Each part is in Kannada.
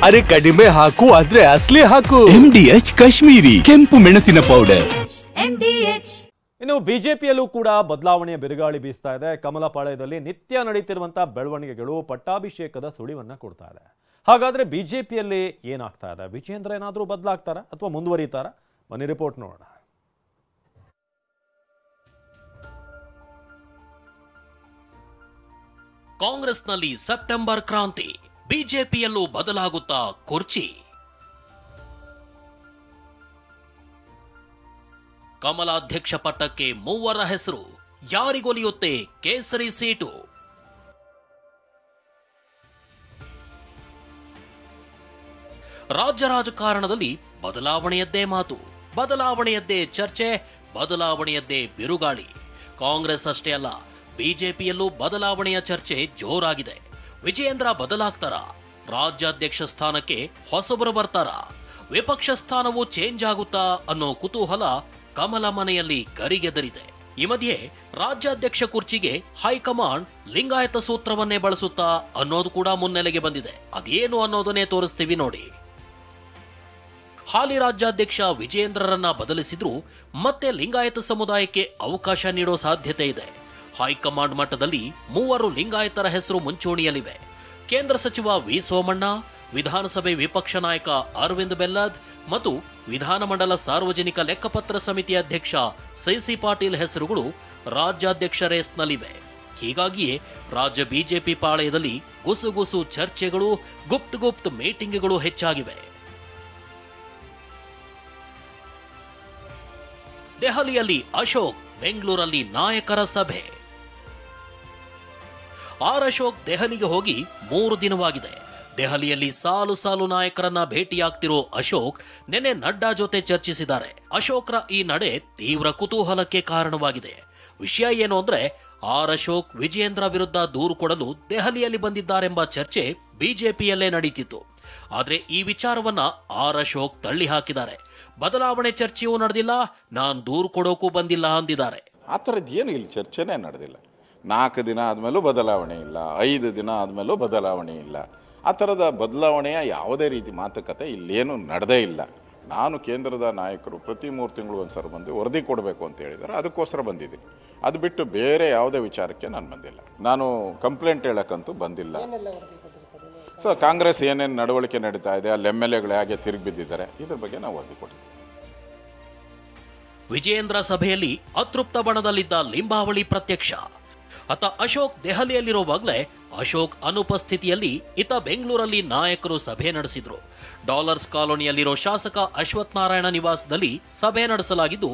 ಅರೆ ಕಡಿಮೆ ಹಾಕು ಆದ್ರೆ ಅಸಲಿ ಹಾಕು. MDH ಕಾಶ್ಮೀರಿ ಕೆಂಪು ಮೆಣಸಿನ ಪೌಡರ್. ಇನ್ನು ಬಿಜೆಪಿಯಲ್ಲೂ ಕೂಡ ಬದಲಾವಣೆಯ ಬಿರುಗಾಳಿ ಬೀಸ್ತಾ ಇದೆ. ಕಮಲಪಾಳ್ಯದಲ್ಲಿ ನಿತ್ಯ ನಡೀತಿರುವಂತಹ ಬೆಳವಣಿಗೆಗಳು ಪಟ್ಟಾಭಿಷೇಕದ ಸುಳಿವನ್ನ ಕೊಡ್ತಾ ಇದೆ. ಹಾಗಾದ್ರೆ ಬಿಜೆಪಿಯಲ್ಲಿ ಏನಾಗ್ತಾ ಇದೆ? ವಿಜೇಂದ್ರ ಏನಾದರೂ ಬದಲಾಗ್ತಾರಾ ಅಥವಾ ಮುಂದುವರಿತಾರಾ? ಬನ್ನಿ ರಿಪೋರ್ಟ್ ನೋಡೋಣ. ಕಾಂಗ್ರೆಸ್ನಲ್ಲಿ ಸೆಪ್ಟೆಂಬರ್ ಕ್ರಾಂತಿ, ಬಿಜೆಪಿಯಲ್ಲೂ ಬದಲಾಗುತ್ತಾ ಕುರ್ಚಿ. ಕಮಲಾಧ್ಯಕ್ಷ ಪಟ್ಟಕ್ಕೆ ಮೂವರ ಹೆಸರು, ಯಾರಿಗೊಲಿಯುತ್ತೆ ಕೇಸರಿ ಸೀಟು? ರಾಜ್ಯ ರಾಜಕಾರಣದಲ್ಲಿ ಬದಲಾವಣೆಯದ್ದೇ ಮಾತು, ಬದಲಾವಣೆಯದ್ದೇ ಚರ್ಚೆ, ಬದಲಾವಣೆಯದ್ದೇ ಬಿರುಗಾಳಿ. ಕಾಂಗ್ರೆಸ್ ಅಷ್ಟೇ ಅಲ್ಲ, ಬಿಜೆಪಿಯಲ್ಲೂ ಬದಲಾವಣೆಯ ಚರ್ಚೆ ಜೋರಾಗಿದೆ. ವಿಜಯೇಂದ್ರ ಬದಲಾಗ್ತಾರಾ? ರಾಜ್ಯಾಧ್ಯಕ್ಷ ಸ್ಥಾನಕ್ಕೆ ಹೊಸಬರು ಬರ್ತಾರಾ? ವಿಪಕ್ಷ ಸ್ಥಾನವೂ ಚೇಂಜ್ ಆಗುತ್ತಾ ಅನ್ನೋ ಕುತೂಹಲ ಕಮಲ ಮನೆಯಲ್ಲಿ ಗರಿಗೆದರಿದೆ. ಈ ಮಧ್ಯೆ ರಾಜ್ಯಾಧ್ಯಕ್ಷ ಕುರ್ಚಿಗೆ ಹೈಕಮಾಂಡ್ ಲಿಂಗಾಯತ ಸೂತ್ರವನ್ನೇ ಬಳಸುತ್ತಾ ಅನ್ನೋದು ಕೂಡ ಮುನ್ನೆಲೆಗೆ ಬಂದಿದೆ. ಅದೇನು ಅನ್ನೋದನ್ನೇ ತೋರಿಸ್ತೀವಿ ನೋಡಿ. ಹಾಲಿ ರಾಜ್ಯಾಧ್ಯಕ್ಷ ವಿಜಯೇಂದ್ರರನ್ನ ಬದಲಿಸಿದ್ರು ಮತ್ತೆ ಲಿಂಗಾಯತ ಸಮುದಾಯಕ್ಕೆ ಅವಕಾಶ ನೀಡೋ ಸಾಧ್ಯತೆ ಇದೆ. ಹೈಕಮಾಂಡ್ ಮಟ್ಟದಲ್ಲಿ ಮೂವರು ಲಿಂಗಾಯತರ ಹೆಸರು ಮುಂಚೂಣಿಯಲ್ಲಿವೆ. ಕೇಂದ್ರ ಸಚಿವ ವಿ ಸೋಮಣ್ಣ, ವಿಧಾನಸಭೆ ವಿಪಕ್ಷ ನಾಯಕ ಅರವಿಂದ್ ಬೆಲ್ಲದ್ ಮತ್ತು ವಿಧಾನಮಂಡಲ ಸಾರ್ವಜನಿಕ ಲೆಕ್ಕಪತ್ರ ಸಮಿತಿ ಅಧ್ಯಕ್ಷ ಸಿಸಿ ಪಾಟೀಲ್ ಹೆಸರುಗಳು ರಾಜ್ಯಾಧ್ಯಕ್ಷ ರೇಸ್ನಲ್ಲಿವೆ. ಹೀಗಾಗಿಯೇ ರಾಜ್ಯ ಬಿಜೆಪಿ ಪಾಳೆಯದಲ್ಲಿ ಗುಸುಗುಸು ಚರ್ಚೆಗಳು, ಗುಪ್ತ ಮೀಟಿಂಗ್ಗಳು ಹೆಚ್ಚಾಗಿವೆ. ದೆಹಲಿಯಲ್ಲಿ ಅಶೋಕ್, ಬೆಂಗಳೂರಲ್ಲಿ ನಾಯಕರ ಸಭೆ. ಅಶೋಕ್ ದೆಹಲಿಗೆ ಹೋಗಿ 3 ದಿನವಾಗಿದೆ. ದೆಹಲಿಯಲ್ಲಿ ಸಾಲು ನಾಯಕರನ್ನ ಭೇಟಿಯಾಗ್ತಿರೋ ಅಶೋಕ್ ನೆನ್ನೆ ನಡ್ಡಾ ಜೊತೆ ಚರ್ಚಿಸಿದ್ದಾರೆ. ಅಶೋಕ್ರ ಈ ನಡೆ ತೀವ್ರ ಕುತೂಹಲಕ್ಕೆ ಕಾರಣವಾಗಿದೆ. ವಿಷಯ ಏನು ಅಂದ್ರೆ, ಅಶೋಕ್ ವಿಜಯೇಂದ್ರ ವಿರುದ್ಧ ದೂರು ಕೊಡಲು ದೆಹಲಿಯಲ್ಲಿ ಬಂದಿದ್ದಾರೆಂಬ ಚರ್ಚೆ ಬಿಜೆಪಿಯಲ್ಲೇ ನಡೀತಿತ್ತು. ಆದ್ರೆ ಈ ವಿಚಾರವನ್ನ ಅಶೋಕ್ ತಳ್ಳಿ ಹಾಕಿದ್ದಾರೆ. ಬದಲಾವಣೆ ಚರ್ಚೆಯೂ ನಡೆದಿಲ್ಲ, ನಾನ್ ದೂರು ಕೊಡೋಕು ಬಂದಿಲ್ಲ ಅಂದಿದ್ದಾರೆ. ಆ ಥರದ್ದು ಏನು ಇಲ್ಲಿ ಚರ್ಚೆನೇ ನಡೆದಿಲ್ಲ. 4 ದಿನ ಆದಮೇಲೂ ಬದಲಾವಣೆ ಇಲ್ಲ, 5 ದಿನ ಆದಮೇಲೂ ಬದಲಾವಣೆ ಇಲ್ಲ. ಆ ಥರದ ಬದಲಾವಣೆಯ ಯಾವುದೇ ರೀತಿ ಮಾತುಕತೆ ಇಲ್ಲೇನು ನಡೆದೇ ಇಲ್ಲ. ನಾನು ಕೇಂದ್ರದ ನಾಯಕರು ಪ್ರತಿ 3 ತಿಂಗಳು ಒಂದು ಸಲ ಬಂದು ವರದಿ ಕೊಡಬೇಕು ಅಂತ ಹೇಳಿದ್ದಾರೆ, ಅದಕ್ಕೋಸ್ಕರ ಬಂದಿದ್ದೀನಿ. ಅದು ಬಿಟ್ಟು ಬೇರೆ ಯಾವುದೇ ವಿಚಾರಕ್ಕೆ ನಾನು ಬಂದಿಲ್ಲ. ನಾನು ಕಂಪ್ಲೇಂಟ್ ಹೇಳಕ್ಕಂತೂ ಬಂದಿಲ್ಲ. ಸೊ ಕಾಂಗ್ರೆಸ್ ಏನೇನು ನಡವಳಿಕೆ ನಡೀತಾ ಇದೆ, ಅಲ್ಲಿ MLAಗಳು ಹೇಗೆ ತಿರುಗಿ ಬಿದ್ದಿದ್ದಾರೆ, ಇದ್ರ ಬಗ್ಗೆ ನಾವು ವರದಿ ಕೊಟ್ಟಿದ್ದೀವಿ. ವಿಜಯೇಂದ್ರ ಸಭೆಯಲ್ಲಿ ಅತೃಪ್ತ ಬಣದಲ್ಲಿದ್ದ ಲಿಂಬಾವಳಿ ಪ್ರತ್ಯಕ್ಷ. ಅತ ಅಶೋಕ್ ದೆಹಲಿಯಲ್ಲಿರುವಾಗಲೇ ಅಶೋಕ್ ಅನುಪಸ್ಥಿತಿಯಲ್ಲಿ ಇತ ಬೆಂಗಳೂರಲ್ಲಿ ನಾಯಕರು ಸಭೆ ನಡೆಸಿದ್ರು. ಡಾಲರ್ಸ್ ಕಾಲೋನಿಯಲ್ಲಿರೋ ಶಾಸಕ ಅಶ್ವಥ್ ನಾರಾಯಣ ನಿವಾಸದಲ್ಲಿ ಸಭೆ ನಡೆಸಲಾಗಿದ್ದು,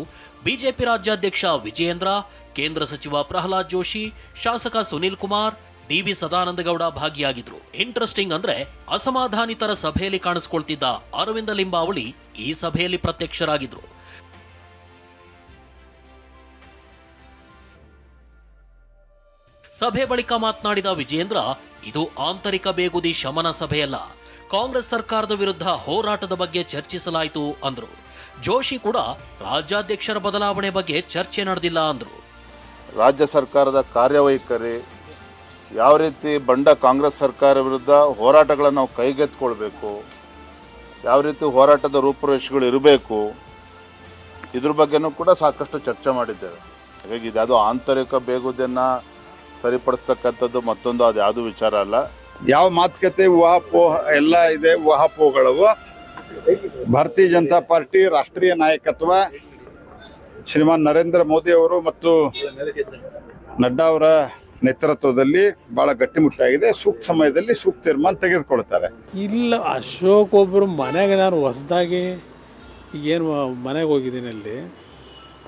ಬಿಜೆಪಿ ರಾಜ್ಯಾಧ್ಯಕ್ಷ ವಿಜಯೇಂದ್ರ, ಕೇಂದ್ರ ಸಚಿವ ಪ್ರಹ್ಲಾದ್ ಜೋಶಿ, ಶಾಸಕ ಸುನಿಲ್ ಕುಮಾರ್, ಡಿ.ವಿ. ಸದಾನಂದಗೌಡ ಭಾಗಿಯಾಗಿದ್ರು. ಇಂಟ್ರೆಸ್ಟಿಂಗ್ ಅಂದ್ರೆ, ಅಸಮಾಧಾನಿತರ ಸಭೆಯಲ್ಲಿ ಕಾಣಿಸಿಕೊಳ್ತಿದ್ದ ಅರವಿಂದ ಲಿಂಬಾವಳಿ ಈ ಸಭೆಯಲ್ಲಿ ಪ್ರತ್ಯಕ್ಷರಾಗಿದ್ರು. ಸಭೆ ಬಳಿಕ ಮಾತನಾಡಿದ ವಿಜಯೇಂದ್ರ, ಇದು ಆಂತರಿಕ ಬೇಗುದಿ ಶಮನ ಸಭೆಯಲ್ಲ, ಕಾಂಗ್ರೆಸ್ ಸರ್ಕಾರದ ವಿರುದ್ಧ ಹೋರಾಟದ ಬಗ್ಗೆ ಚರ್ಚಿಸಲಾಯಿತು ಅಂದ್ರು. ಜೋಶಿ ಕೂಡ ರಾಜ್ಯಾಧ್ಯಕ್ಷರ ಬದಲಾವಣೆ ಬಗ್ಗೆ ಚರ್ಚೆ ನಡೆದಿಲ್ಲ ಅಂದ್ರು. ರಾಜ್ಯ ಸರ್ಕಾರದ ಕಾರ್ಯವೈಖರಿ ಯಾವ ರೀತಿ ಕಾಂಗ್ರೆಸ್ ಸರ್ಕಾರ ವಿರುದ್ಧ ಹೋರಾಟಗಳನ್ನು ನಾವು ಕೈಗೆತ್ತಿಕೊಳ್ಬೇಕು, ಯಾವ ರೀತಿ ಹೋರಾಟದ ರೂಪುರೇಷೆಗಳು ಇರಬೇಕು, ಇದ್ರ ಬಗ್ಗೆನೂ ಕೂಡ ಸಾಕಷ್ಟು ಚರ್ಚೆ ಮಾಡಿದ್ದೇವೆ. ಹಾಗಾಗಿ ಇದ್ಯಾವುದು ಆಂತರಿಕ ಬೇಗುದಿಯನ್ನು ಸರಿಪಡಿಸ್ತಕ್ಕಂಥದ್ದು ಮತ್ತೊಂದು ಅದು ಯಾವುದು ವಿಚಾರ ಅಲ್ಲ. ಯಾವ ಮಾತುಕತೆ ಊಹಾಪೋಹ ಎಲ್ಲ ಇದೆ, ಊಹಾಪೋಹಗಳವು. ಭಾರತೀಯ ಜನತಾ ಪಾರ್ಟಿ ರಾಷ್ಟ್ರೀಯ ನಾಯಕತ್ವ ಶ್ರೀಮಾನ್ ನರೇಂದ್ರ ಮೋದಿ ಅವರು ಮತ್ತು ನಡ್ಡಾ ಅವರ ನೇತೃತ್ವದಲ್ಲಿ ಬಹಳ ಗಟ್ಟಿಮುಟ್ಟಾಗಿದೆ. ಸೂಕ್ತ ಸಮಯದಲ್ಲಿ ಸೂಕ್ತ ತೀರ್ಮಾನ ತೆಗೆದುಕೊಳ್ತಾರೆ. ಇಲ್ಲ, ಅಶೋಕ್ ಒಬ್ಬರು ಮನೆಗೆ ನಾನು ಹೊಸದಾಗಿ ಏನು ಮನೆಗೆ ಹೋಗಿದ್ದೀನಿ. ಅಲ್ಲಿ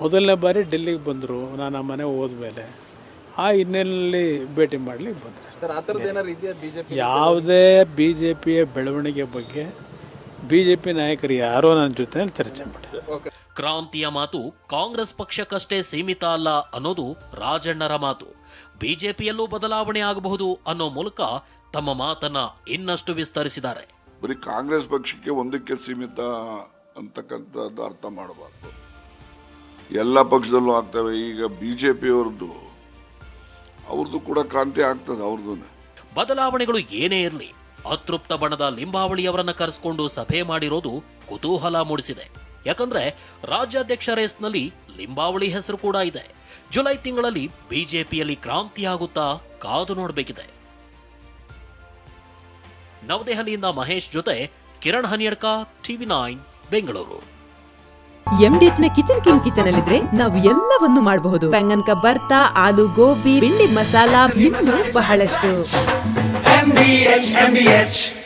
ಮೊದಲನೇ ಬಾರಿ ಡೆಲ್ಲಿಗೆ ಬಂದರು. ನಾನು ಆ ಮನೆಗೆ ಹೋದ್ಮೇಲೆ ಆ ಹಿನ್ನೆಲೆಯಲ್ಲಿ ಭೇಟಿ ಮಾಡಲಿಕ್ಕೆ ಬಂದರೆ ಯಾವುದೇ ಬಿಜೆಪಿಯ ಬೆಳವಣಿಗೆ ಬಗ್ಗೆ ಬಿಜೆಪಿ ನಾಯಕರು ಯಾರೋ ನನ್ನ ಜೊತೆ ಚರ್ಚೆ ಮಾಡಿ. ಕ್ರಾಂತಿಯ ಮಾತು ಕಾಂಗ್ರೆಸ್ ಪಕ್ಷಕ್ಕಷ್ಟೇ ಸೀಮಿತ ಅಲ್ಲ ಅನ್ನೋದು ರಾಜಣ್ಣರ ಮಾತು. ಬಿಜೆಪಿಯಲ್ಲೂ ಬದಲಾವಣೆ ಆಗಬಹುದು ಅನ್ನೋ ಮೂಲಕ ತಮ್ಮ ಮಾತನ್ನ ಇನ್ನಷ್ಟು ವಿಸ್ತರಿಸಿದ್ದಾರೆ. ಬರೀ ಕಾಂಗ್ರೆಸ್ ಪಕ್ಷಕ್ಕೆ ಒಂದಕ್ಕೆ ಸೀಮಿತ ಅಂತಕ್ಕಂಥದ್ದು ಅರ್ಥ ಮಾಡಬಾರ್ದು. ಎಲ್ಲ ಪಕ್ಷದಲ್ಲೂ ಆಗ್ತವೆ. ಈಗ ಬಿಜೆಪಿ ಅವ್ರದ್ದು ಕೂಡ ಕ್ರಾಂತಿ ಆಗ್ತದೆ. ಅವ್ರದ್ದು ಬದಲಾವಣೆಗಳು ಏನೇ ಇರಲಿ, ಅತೃಪ್ತ ಬಣದ ಲಿಂಬಾವಳಿಯವರನ್ನ ಕರೆಸಿಕೊಂಡು ಸಭೆ ಮಾಡಿರೋದು ಕುತೂಹಲ ಮೂಡಿಸಿದೆ. ಯಾಕಂದ್ರೆ ರಾಜ್ಯಾಧ್ಯಕ್ಷ ರೇಸ್ನಲ್ಲಿ ಲಿಂಬಾವಳಿ ಹೆಸರು ಕೂಡ ಇದೆ. ಜುಲೈ ತಿಂಗಳಲ್ಲಿ ಬಿಜೆಪಿಯಲ್ಲಿ ಕ್ರಾಂತಿಯಾಗುತ್ತಾ ಕಾದು ನೋಡಬೇಕಿದೆ. ನವದೆಹಲಿಯಿಂದ ಮಹೇಶ್ ಜೊತೆ ಕಿರಣ್ ಹನಿಯಡ್ಕ, TV9 ಬೆಂಗಳೂರು. MDH ನ ಕಿಚನ್ ಅಲ್ಲಿದ್ರೆ ನಾವು ಎಲ್ಲವನ್ನು ಮಾಡಬಹುದು. ಬೆಂಗನ್ ಕಾ ಬರ್ತಾ, ಆಲೂ ಗೋಬಿ, ಭಿಂಡಿ ಮಸಾಲಾ, ಇನ್ನೂ ಬಹಳಷ್ಟು. MDH